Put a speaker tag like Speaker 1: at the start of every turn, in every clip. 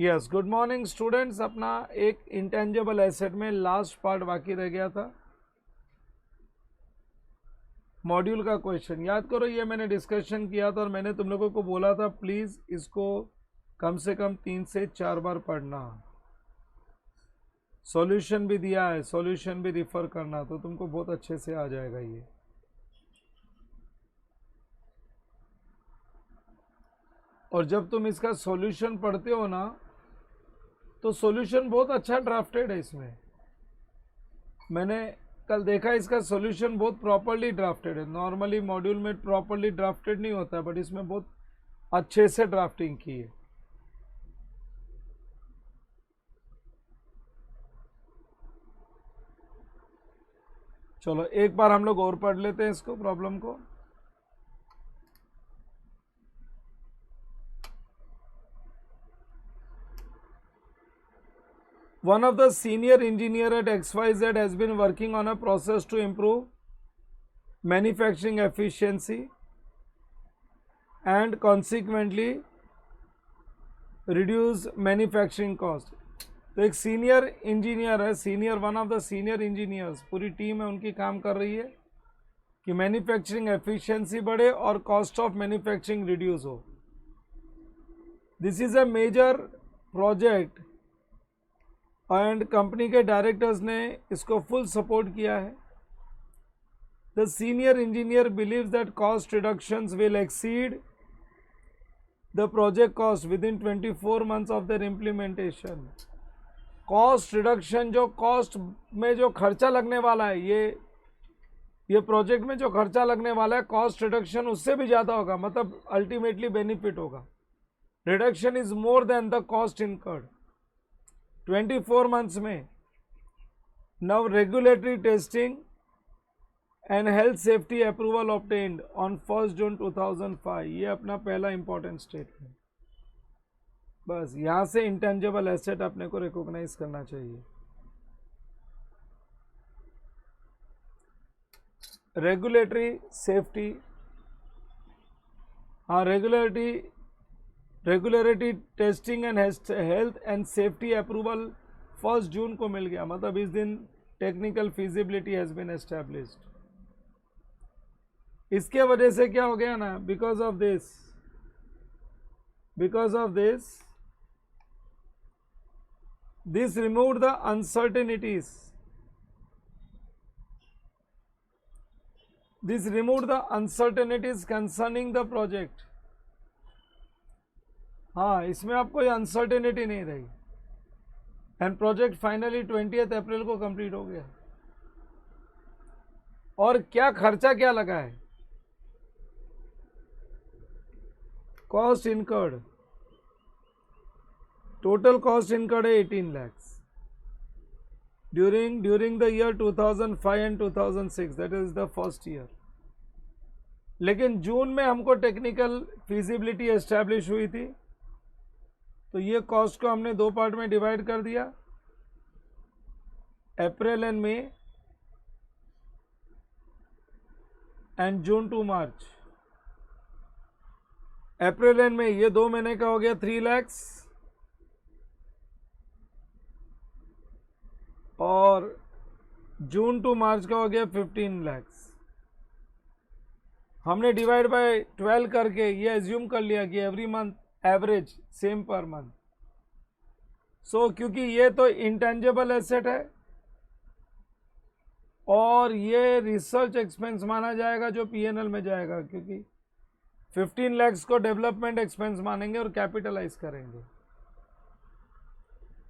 Speaker 1: Yes, good morning students. अपना एक intangible asset में लास्ट पार्ट बाकी रह गया था, मॉड्यूल का क्वेश्चन। याद करो, ये मैंने डिस्कशन किया था और मैंने तुम लोगों को बोला था प्लीज़ इसको कम से कम 3 से 4 बार पढ़ना। सॉल्यूशन भी दिया है, सॉल्यूशन भी रिफर करना, तो तुमको बहुत अच्छे से आ जाएगा ये। और जब तुम इसका सॉल्यूशन पढ़ते हो ना, तो सॉल्यूशन बहुत अच्छा ड्राफ्टेड है इसमें। मैंने कल देखा, इसका सॉल्यूशन बहुत प्रॉपर्ली ड्राफ्टेड है। नॉर्मली मॉड्यूल में प्रॉपर्ली ड्राफ्टेड नहीं होता है, बट इसमें बहुत अच्छे से ड्राफ्टिंग की है। चलो एक बार हम लोग और पढ़ लेते हैं इसको, प्रॉब्लम को। One of the senior engineer at XYZ has been working on a process to improve manufacturing efficiency and consequently reduce manufacturing cost. तो एक सीनियर इंजीनियर है, senior one of the senior engineers, पूरी team है उनकी, काम कर रही है कि मैन्युफैक्चरिंग एफिशिएंसी बढ़े और कॉस्ट ऑफ मैन्युफैक्चरिंग रिड्यूस हो। This is a major project and company के डायरेक्टर्स ने इसको फुल सपोर्ट किया है। The senior engineer believes that cost reductions will exceed the project cost within 24 months of their implementation. Cost reduction, जो cost में जो खर्चा लगने वाला है, ये प्रोजेक्ट में जो खर्चा लगने वाला है, कॉस्ट रिडक्शन उससे भी ज़्यादा होगा, मतलब अल्टीमेटली बेनिफिट होगा। Reduction is more than the cost incurred 24 months में। नव regulatory testing and health safety approval obtained on 1 जून 2005। ये अपना पहला इंपॉर्टेंट स्टेटमेंट। बस यहां से इंटेंजिबल एसेट अपने को रिकॉग्नाइज करना चाहिए। रेगुलेटरी सेफ्टी, हाँ, regulatory testing and health and safety approval 1 June को मिल गया, मतलब इस दिन technical feasibility has been established. इसके वजह से क्या हो गया ना, because of this remove the uncertainties, concerning the project. हाँ, इसमें आप कोई अनसर्टेनिटी नहीं रही एंड प्रोजेक्ट फाइनली 20 अप्रैल को कंप्लीट हो गया। और क्या खर्चा क्या लगा है, cost incurred, total cost incurred है 18 lakhs during the year 2005 and 2006, that is the first year. लेकिन जून में हमको टेक्निकल फिजिबिलिटी एस्टैब्लिश हुई थी, तो ये कॉस्ट को हमने 2 पार्ट में डिवाइड कर दिया, April and May and June to March. April and May ये 2 महीने का हो गया 3 lakhs, और जून टू मार्च का हो गया 15 lakhs। हमने डिवाइड बाय 12 करके ये एज्यूम कर लिया कि every month average same per month. So क्योंकि ये तो इंटेंजिबल एसेट है और ये रिसर्च एक्सपेंस माना जाएगा जो पीएनएल में जाएगा, क्योंकि 15 lakhs को डेवलपमेंट एक्सपेंस मानेंगे और कैपिटलाइज करेंगे।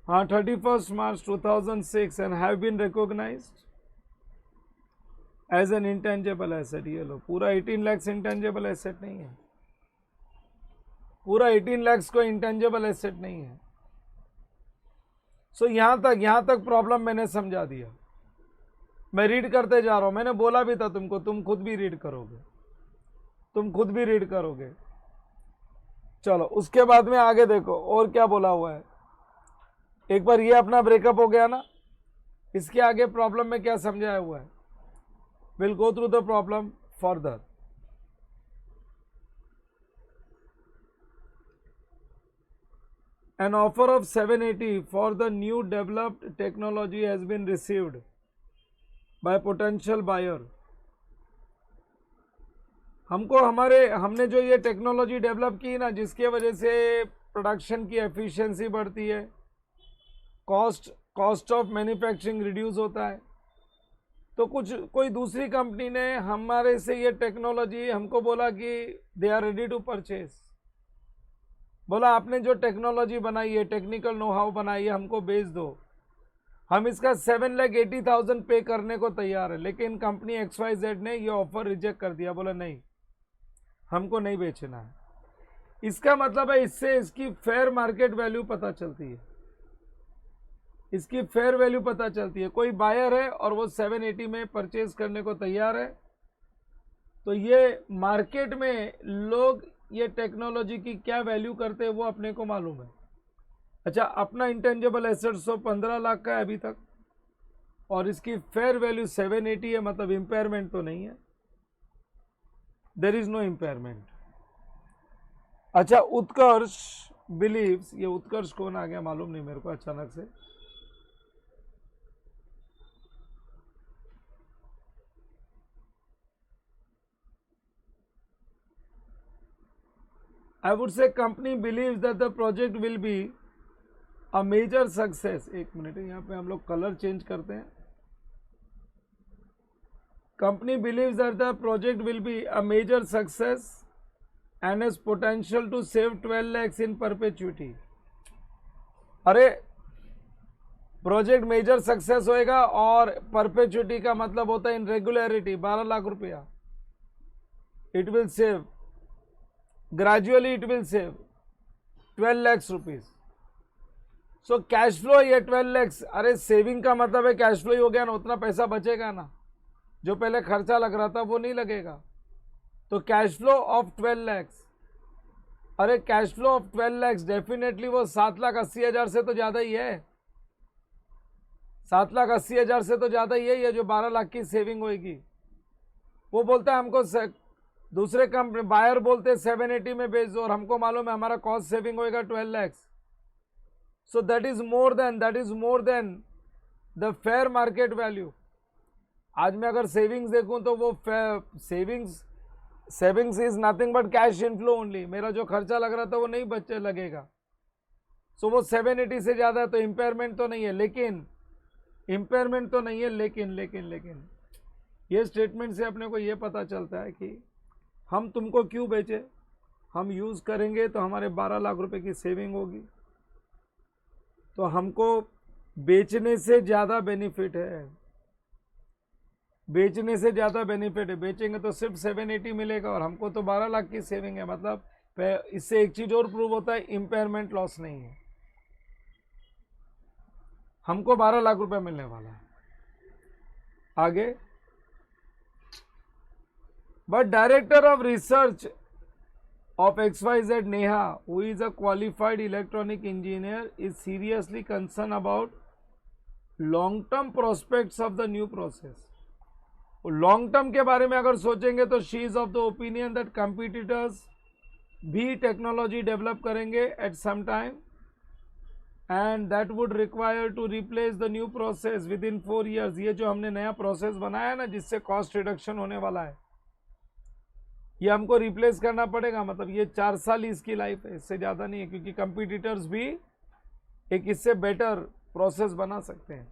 Speaker 1: हाँ, 31 March 2006 and have been recognised as an intangible asset. ये लो, पूरा 18 lakhs इंटेंजिबल एसेट नहीं है, पूरा 18 lakhs को इंटेंजिबल एसेट नहीं है। सो यहां तक प्रॉब्लम मैंने समझा दिया। मैं रीड करते जा रहा हूं, मैंने बोला भी था तुमको, तुम खुद भी रीड करोगे। चलो उसके बाद में आगे देखो और क्या बोला हुआ है। एक बार ये अपना ब्रेकअप हो गया ना, इसके आगे प्रॉब्लम में क्या समझाया हुआ है। Will go through the problem further. An offer of 780 for the new developed technology has been received by potential buyer. हमने जो ये टेक्नोलॉजी डेवलप की ना, जिसके वजह से प्रोडक्शन की एफिशिएंसी बढ़ती है, कॉस्ट ऑफ मैन्युफैक्चरिंग रिड्यूस होता है, तो कोई दूसरी कंपनी ने हमारे से ये टेक्नोलॉजी हमको बोला कि they are ready to purchase. बोला आपने जो टेक्नोलॉजी बनाई है, टेक्निकल नो हाउ बनाई है, हमको बेच दो, हम इसका 7,80,000 पे करने को तैयार है। लेकिन कंपनी XYZ ने ये ऑफर रिजेक्ट कर दिया, बोला नहीं हमको नहीं बेचना है। इसका मतलब है इससे इसकी फेयर मार्केट वैल्यू पता चलती है, इसकी फेयर वैल्यू पता चलती है। कोई बायर है और वो 780 में परचेज करने को तैयार है, तो ये मार्केट में लोग ये टेक्नोलॉजी की क्या वैल्यू करते हैं वो अपने को मालूम है। अच्छा, अपना इंटेंजिबल एसेट्स तो 15 लाख का है अभी तक, और इसकी फेयर वैल्यू 780 है, मतलब इम्पेयरमेंट तो नहीं है, देर इज नो इम्पेयरमेंट। अच्छा, उत्कर्ष बिलीव्स, ये उत्कर्ष कौन आ गया मालूम नहीं मेरे को अचानक से। I would say company believes that the project will be a major success। एक मिनट, यहाँ पे हम लोग कलर चेंज करते हैं। Company believes that the project will be a major success and has potential to save 12 lakhs in perpetuity। अरे project major success होएगा और परपेचुटी का मतलब होता है इन रेगुलरिटी 12 लाख रुपया। It will save gradually, it will save 12 lakhs rupees. So cash flow ये 12 lakhs, अरे सेविंग का मतलब है कैश फ्लो ही हो गया ना, उतना पैसा बचेगा ना, जो पहले खर्चा लग रहा था वो नहीं लगेगा। तो कैश फ्लो ऑफ 12 lakhs, अरे cash flow of 12 lakhs definitely वो 7,80,000 से तो ज़्यादा ही है, 7,80,000 से तो ज़्यादा ही है ये जो 12 लाख की सेविंग होगी। वो बोलता है हमको दूसरे कंपनी बायर बोलते हैं 780 में बेच दो, और हमको मालूम है हमारा कॉस्ट सेविंग होएगा 12 lakhs। So that is more than the fair market value. आज मैं अगर सेविंग्स देखूं तो वो savings is nothing but cash inflow only. मेरा जो खर्चा लग रहा था वो नहीं बच्चे लगेगा, सो वो 780 से ज़्यादा है, तो इम्पेयरमेंट तो नहीं है। लेकिन लेकिन ये स्टेटमेंट से अपने को ये पता चलता है कि हम तुमको क्यों बेचे, हम यूज़ करेंगे तो हमारे 12 लाख रुपए की सेविंग होगी, तो हमको बेचने से ज़्यादा बेनिफिट है, बेचने से ज़्यादा बेनिफिट है। बेचेंगे तो सिर्फ 780 मिलेगा और हमको तो 12 लाख की सेविंग है। मतलब इससे एक चीज़ और प्रूव होता है, इम्पेयरमेंट लॉस नहीं है, हमको 12 लाख रुपए मिलने वाला है। आगे, but director of research of XYZ Neha, who is a qualified electronic engineer, is seriously concerned about long-term prospects of the new process। Long term के बारे में अगर सोचेंगे तो she is of the opinion that competitors भी technology develop करेंगे at some time, and that would require to replace the new process within 4 years। ये जो हमने नया प्रोसेस बनाया ना जिससे कॉस्ट रिडक्शन होने वाला है, ये हमको रिप्लेस करना पड़ेगा। मतलब ये 4 साल इसकी लाइफ है, इससे ज़्यादा नहीं है, क्योंकि कंपिटिटर्स भी एक इससे बेटर प्रोसेस बना सकते हैं।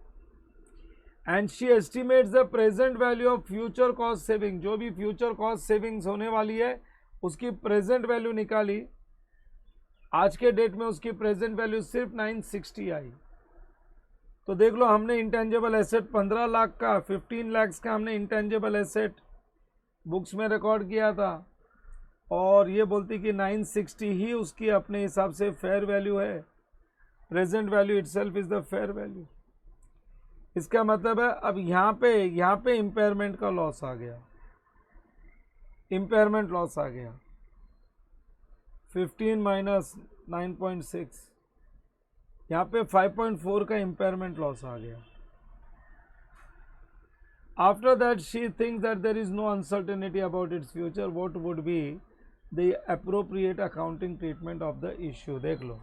Speaker 1: And she estimates the present value of future cost saving. जो भी फ्यूचर कॉस्ट सेविंग्स होने वाली है उसकी प्रेजेंट वैल्यू निकाली, आज के डेट में उसकी प्रेजेंट वैल्यू सिर्फ 960 आई। तो देख लो, हमने इंटेंजिबल एसेट 15 लाख का, 15 lakhs का हमने इंटेंजिबल एसेट बुक्स में रिकॉर्ड किया था, और ये बोलती कि 960 ही उसकी अपने हिसाब से फेयर वैल्यू है। Present value itself is the fair value. इसका मतलब है अब यहाँ पे इम्पेयरमेंट का लॉस आ गया, इम्पेयरमेंट लॉस आ गया 15 माइनस 9.6, यहाँ पे 5.4 का इम्पेयरमेंट लॉस आ गया। After that, she thinks that there is no uncertainty about its future. What would be the appropriate accounting treatment of the issue? देख लो,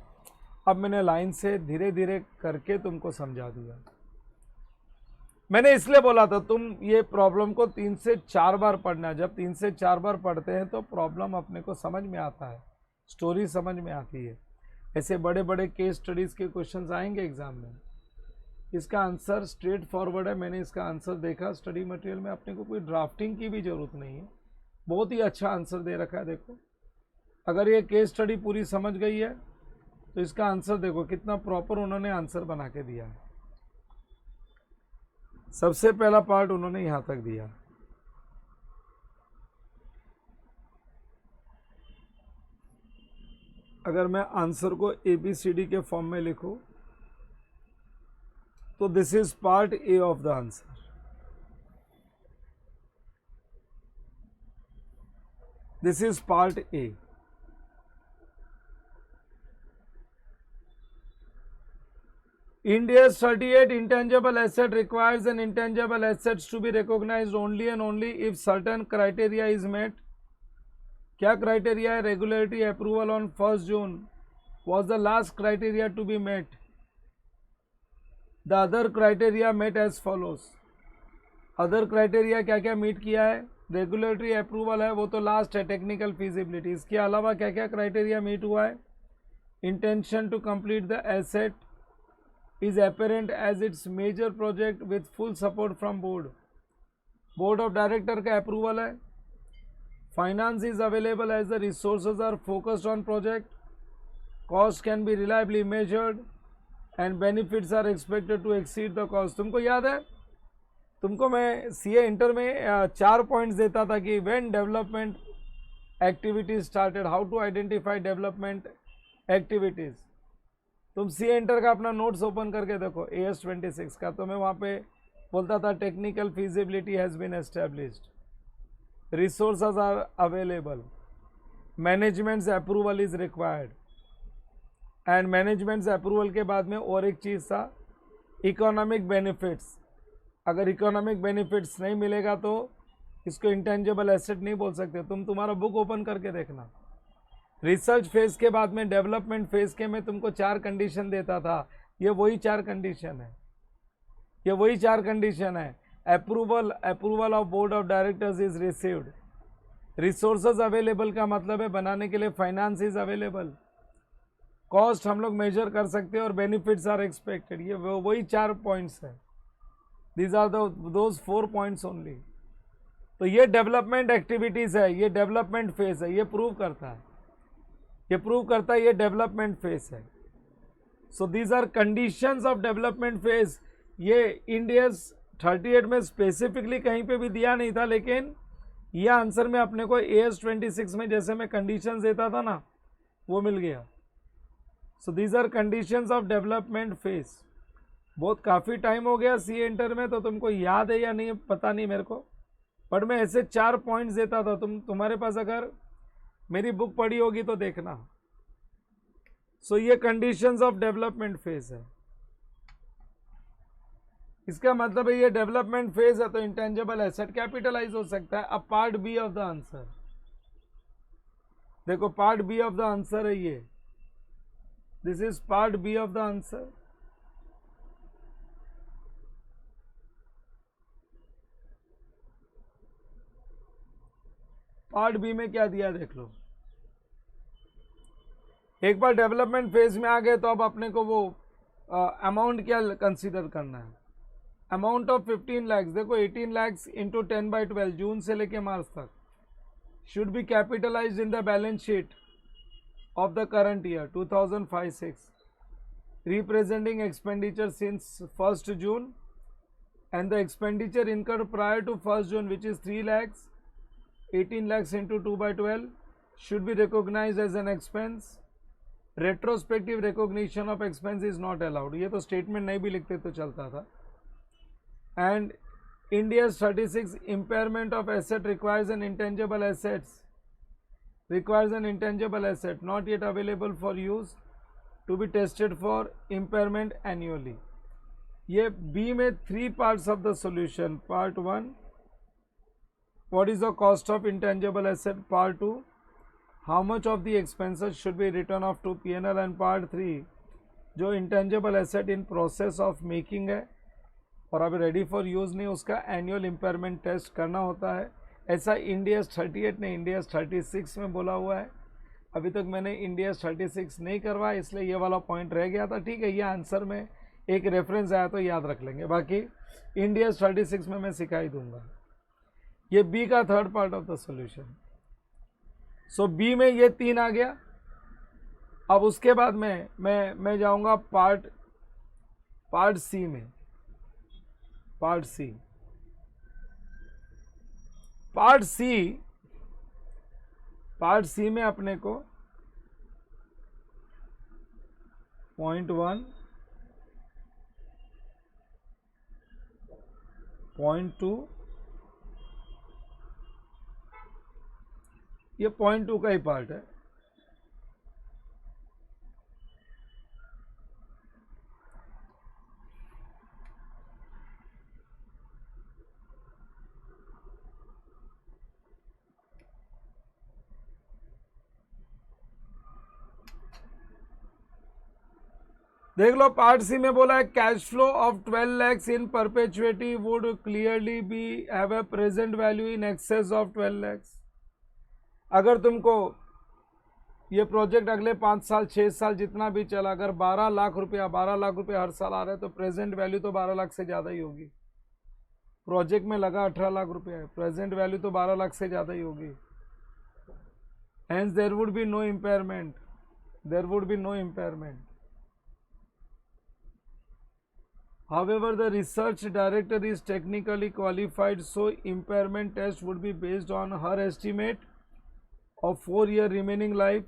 Speaker 1: अब मैंने लाइन से धीरे धीरे करके तुमको समझा दिया। मैंने इसलिए बोला था तुम ये प्रॉब्लम को 3 से 4 बार पढ़ना। जब 3 से 4 बार पढ़ते हैं तो प्रॉब्लम अपने को समझ में आता है, स्टोरी समझ में आती है। ऐसे बड़े बड़े केस स्टडीज़ के क्वेश्चंस आएंगे एग्जाम में। इसका आंसर स्ट्रेट फॉरवर्ड है। मैंने इसका आंसर देखा स्टडी मटेरियल में, अपने को कोई ड्राफ्टिंग की भी ज़रूरत नहीं है, बहुत ही अच्छा आंसर दे रखा है। देखो अगर ये केस स्टडी पूरी समझ गई है तो इसका आंसर देखो कितना प्रॉपर उन्होंने आंसर बना के दिया है। सबसे पहला पार्ट उन्होंने यहां तक दिया। अगर मैं आंसर को ABCD के फॉर्म में लिखूं तो this is part A of the answer. This is part A. India's 38 intangible asset requires an intangible assets to be recognized only and only if certain criteria is met. क्या criteria है? Regulatory approval on 1st June was the last criteria to be met. The other criteria met as follows. Other criteria क्या क्या meet किया है? Regulatory approval है, वो तो last है, technical feasibility। इसके अलावा क्या क्या criteria meet हुआ है? Intention to complete the asset is apparent as its major project with full support from board of director का approval है। finance is available as the resources are focused on project, cost can be reliably measured and benefits are expected to exceed the cost। तुमको याद है, तुमको मैं CA inter में 4 points देता था कि when development activities started, how to identify development activities। तुम CA इंटर का अपना नोट्स ओपन करके देखो AS 26 का, तो मैं वहाँ पे बोलता था technical feasibility has been established, resources are available, managements approval is required. And managements approval के बाद में और एक चीज़ था इकोनॉमिक बेनिफिट्स। अगर इकोनॉमिक बेनिफिट्स नहीं मिलेगा तो इसको इंटेंजिबल एसेट नहीं बोल सकते। तुम तुम्हारा बुक ओपन करके देखना। रिसर्च फेज के बाद में डेवलपमेंट फेज के में तुमको 4 कंडीशन देता था, ये वही 4 कंडीशन है, ये वही 4 कंडीशन है। Approval of board of directors is received, resources available का मतलब है बनाने के लिए फाइनेंस इज अवेलेबल, कॉस्ट हम लोग मेजर कर सकते हैं और बेनिफिट्स आर एक्सपेक्टेड। ये वही 4 पॉइंट्स है। These are those 4 points only. तो ये डेवलपमेंट एक्टिविटीज है, ये डेवलपमेंट फेज है, ये प्रूव करता है, ये प्रूव करता है ये डेवलपमेंट फेज है। So these are conditions of development phase. ये इंडियस 38 में स्पेसिफिकली कहीं पे भी दिया नहीं था, लेकिन यह आंसर में अपने को AS 26 में जैसे मैं कंडीशंस देता था ना, वो मिल गया। So these are conditions of development phase. बहुत काफ़ी टाइम हो गया CA इंटर में, तो तुमको याद है या नहीं पता नहीं मेरे को, बट मैं ऐसे 4 पॉइंट्स देता था। तुम्हारे पास अगर मेरी बुक पढ़ी होगी तो देखना। सो ये कंडीशंस ऑफ डेवलपमेंट फेज है। इसका मतलब है ये डेवलपमेंट फेज है तो इंटेंजिबल एसेट कैपिटलाइज हो सकता है। अब part B of the answer देखो, part B of the answer है ये, this is part B of the answer. Part B में क्या दिया देख लो। एक बार डेवलपमेंट फेज में आ गए तो अब अपने को वो अमाउंट क्या कंसीडर करना है। अमाउंट ऑफ 15 लाख, देखो 18 लाख इंटू 10/12 जून से लेके मार्च तक should be capitalised in the balance sheet of the current year 2005-06 representing expenditure since 1st June and the expenditure incurred prior to 1st June which is 3 lakhs, 18 lakhs into 2/12 should be recognized as an expense. Retrospective recognition of expense is not allowed। ये तो statement नहीं भी लिखते तो चलता था। And India's 36 impairment of asset requires an intangible asset not yet available for use to be tested for impairment annually। ये B में 3 parts of the solution। Part 1, what is the cost of intangible asset? Part 2, how much of the expenses should be written off to P&L? And part 3, जो intangible asset in process of making है और अभी ready for use नहीं, उसका annual impairment test करना होता है। ऐसा इंडियाज़ 38 ने इंडियाज़ 36 में बोला हुआ है। अभी तक मैंने इंडियाज़ 36 नहीं करवाया, इसलिए ये वाला पॉइंट रह गया था। ठीक है, ये आंसर में एक रेफरेंस आया तो याद रख लेंगे, बाकी इंडियाज़ 36 में मैं सिखा ही दूंगा। ये बी का third part of the solution. So B में ये 3 आ गया। अब उसके बाद मैं जाऊंगा पार्ट सी में। पार्ट सी में अपने को पॉइंट 1, पॉइंट 2, ये पॉइंट 2 का ही पार्ट है। देख लो, पार्ट सी में बोला है cash flow of 12 lakhs in perpetuity would clearly be have a present value in excess of 12 lakhs। अगर तुमको ये प्रोजेक्ट अगले 5 साल 6 साल जितना भी चला, अगर 12 लाख रुपया हर साल आ रहा है तो प्रेजेंट वैल्यू तो 12 लाख से ज़्यादा ही होगी। प्रोजेक्ट में लगा 18 लाख रुपया है, प्रेजेंट वैल्यू तो 12 लाख से ज़्यादा ही होगी। Hence there would be no impairment. However, the research director is technically qualified, so impairment test would be based on her estimate of 4-year remaining life.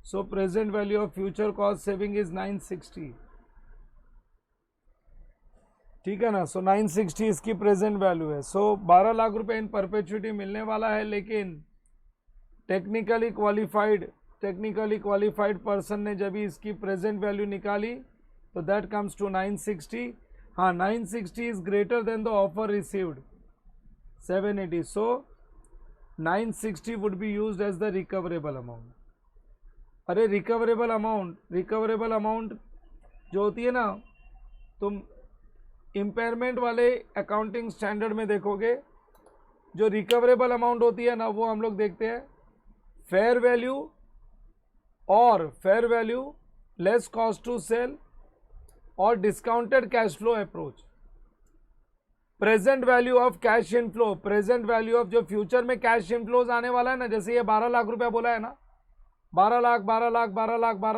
Speaker 1: So present value of future cost saving is 960. ठीक है ना। सो 960 इसकी present value है। सो 12 लाख रुपए इन perpetuity मिलने वाला है, लेकिन टेक्निकली क्वालिफाइड पर्सन ने जब इसकी प्रेजेंट वैल्यू निकाली तो दैट कम्स टू 960। हाँ, 960 is greater than the offer received 780। So 960 would be used as the recoverable amount. अरे रिकवरेबल अमाउंट जो होती है ना, तुम इम्पेयरमेंट वाले अकाउंटिंग स्टैंडर्ड में देखोगे, जो रिकवरेबल अमाउंट होती है ना, वो हम लोग देखते हैं fair value less cost to sell और discounted cash flow approach. Present value of cash inflow, present value of जो फ्यूचर में कैश इनफ्लोज आने वाला है ना, जैसे ये 12 लाख रुपया बोला है ना, 12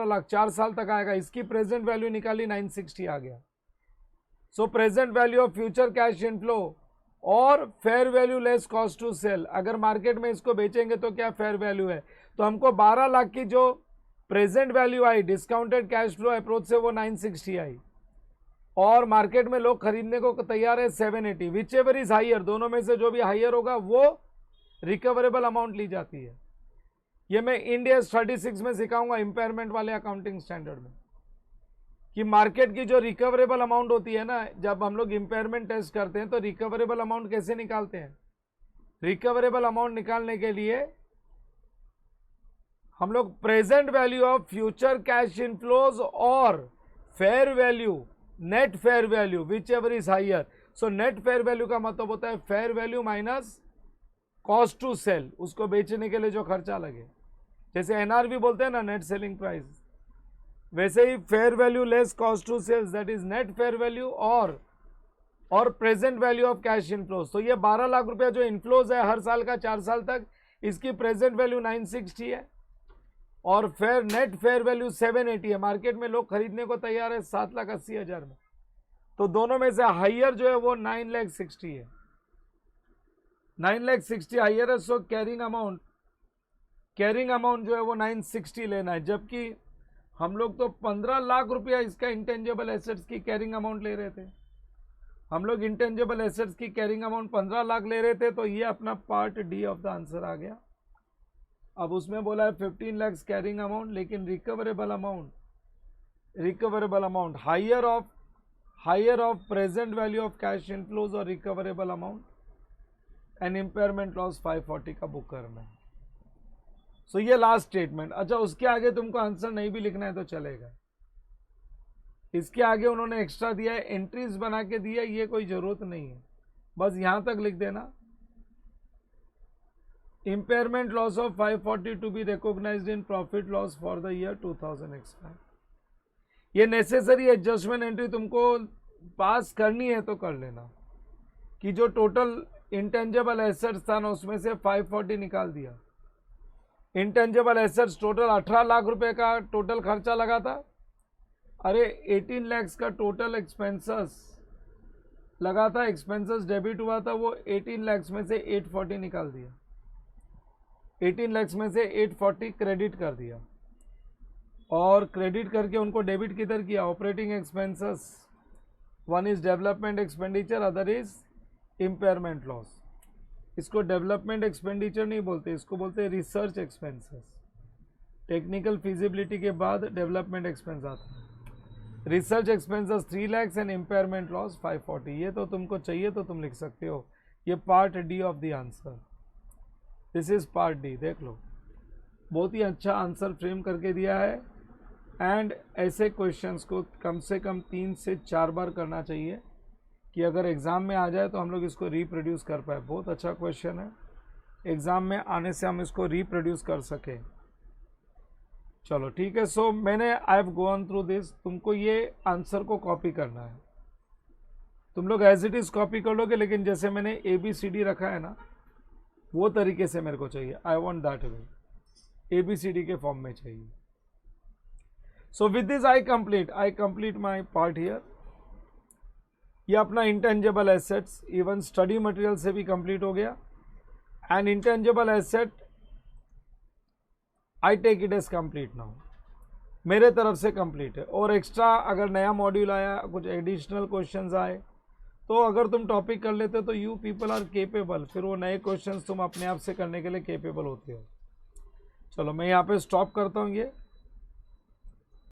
Speaker 1: लाख 4 साल तक आएगा, इसकी प्रेजेंट वैल्यू निकाली 960 आ गया। So present value of future cash inflow और fair value less cost to sell, अगर मार्केट में इसको बेचेंगे तो क्या फेयर वैल्यू है, तो हमको 12 लाख की जो प्रेजेंट वैल्यू आई डिस्काउंटेड कैश फ्लो अप्रोच से वो 960 आई, और मार्केट में लोग खरीदने को तैयार है 780। विच एवर इज हाइयर, दोनों में से जो भी हाइयर होगा वो रिकवरेबल अमाउंट ली जाती है। ये मैं इंडियाज़ 36 में सिखाऊंगा इम्पेयरमेंट वाले अकाउंटिंग स्टैंडर्ड में, कि मार्केट की जो रिकवरेबल अमाउंट होती है ना, जब हम लोग इम्पेयरमेंट टेस्ट करते हैं तो रिकवरेबल अमाउंट कैसे निकालते हैं। रिकवरेबल अमाउंट निकालने के लिए हम लोग present value of future cash inflows और fair value, net fair value, whichever is higher. So net fair value का मतलब होता है fair value minus cost to sell, उसको बेचने के लिए जो खर्चा लगे, जैसे एनआरवी बोलते हैं ना, नेट सेलिंग प्राइस, वैसे ही fair value less cost to sales, that is net fair value और present value of cash inflows. तो ये 12 लाख रुपया जो इनफ्लोज है हर साल का 4 साल तक, इसकी प्रेजेंट वैल्यू 960 है और नेट फेयर वैल्यू 780 है। मार्केट में लोग खरीदने को तैयार है 7,80,000 में, तो दोनों में से हाइयर जो है वो 9,60,000 है। 9,60,000 हाइयर है। सो कैरिंग अमाउंट जो है वो 960 लेना है, जबकि हम लोग तो 15 लाख रुपया इसका इंटेंजिबल एसेट्स की कैरिंग अमाउंट ले रहे थे। हम लोग इंटेंजिबल एसेट्स की कैरिंग अमाउंट 15 लाख ले रहे थे, तो ये अपना part D of the answer आ गया। अब उसमें बोला है 15 lakhs कैरिंग अमाउंट, लेकिन recoverable amount higher of present value of cash inflows और recoverable amount and impairment loss 540 का बुक करना है। सो ये लास्ट स्टेटमेंट। अच्छा, उसके आगे तुमको आंसर नहीं भी लिखना है तो चलेगा। इसके आगे उन्होंने एक्स्ट्रा दिया है, एंट्रीज बना के दिया, ये कोई ज़रूरत नहीं है, बस यहाँ तक लिख देना। Impairment loss of 540 to be recognised in profit loss for the year 2005। ये नेसेसरी एडजस्टमेंट एंट्री तुमको पास करनी है तो कर लेना, कि जो टोटल इंटेंजेबल एसेट्स था ना उसमें से 540 निकाल दिया। इंटेंजेबल एसेट्स टोटल 18 लाख रुपए का टोटल खर्चा लगा था, अरे 18 लैक्स का टोटल एक्सपेंसेस लगा था, एक्सपेंसेस डेबिट हुआ था, वो 18 लैक्स में से 840 निकाल दिया, 18 लैक्स में से 840 क्रेडिट कर दिया, और क्रेडिट करके उनको डेबिट किधर किया, operating expenses. One is development expenditure, other is impairment loss. इसको डेवलपमेंट एक्सपेंडिचर नहीं बोलते, इसको बोलते हैं रिसर्च एक्सपेंसेस। टेक्निकल फिजिबिलिटी के बाद डेवलपमेंट एक्सपेंस आता है। Research expenses 3 lakhs and impairment loss 540। ये तो तुमको चाहिए तो तुम लिख सकते हो, ये part D of the answer, this is part D. देख लो, बहुत ही अच्छा आंसर फ्रेम करके दिया है, एंड ऐसे क्वेश्चंस को कम से कम 3 से 4 बार करना चाहिए कि अगर एग्ज़ाम में आ जाए तो हम लोग इसको रीप्रोड्यूस कर पाए। बहुत अच्छा क्वेश्चन है, एग्ज़ाम में आने से हम इसको रीप्रोड्यूस कर सकें। चलो ठीक है, सो मैंने I have gone through this, तुमको ये आंसर को कॉपी करना है, तुम लोग एज इट इज़ कॉपी कर लोगे, लेकिन जैसे मैंने ABCD रखा है ना वो तरीके से मेरे को चाहिए, I want that way, ABCD के फॉर्म में चाहिए। So with this I complete my part here. ये अपना intangible assets even study material से भी कंप्लीट हो गया, and intangible asset I take it as complete now, मेरे तरफ से कंप्लीट है। और एक्स्ट्रा अगर नया मॉड्यूल आया, कुछ एडिशनल क्वेश्चंस आए, तो अगर तुम टॉपिक कर लेते तो यू पीपल आर केपेबल, फिर वो नए क्वेश्चंस तुम अपने आप से करने के लिए केपेबल होते हो। चलो मैं यहाँ पे स्टॉप करता हूँ ये।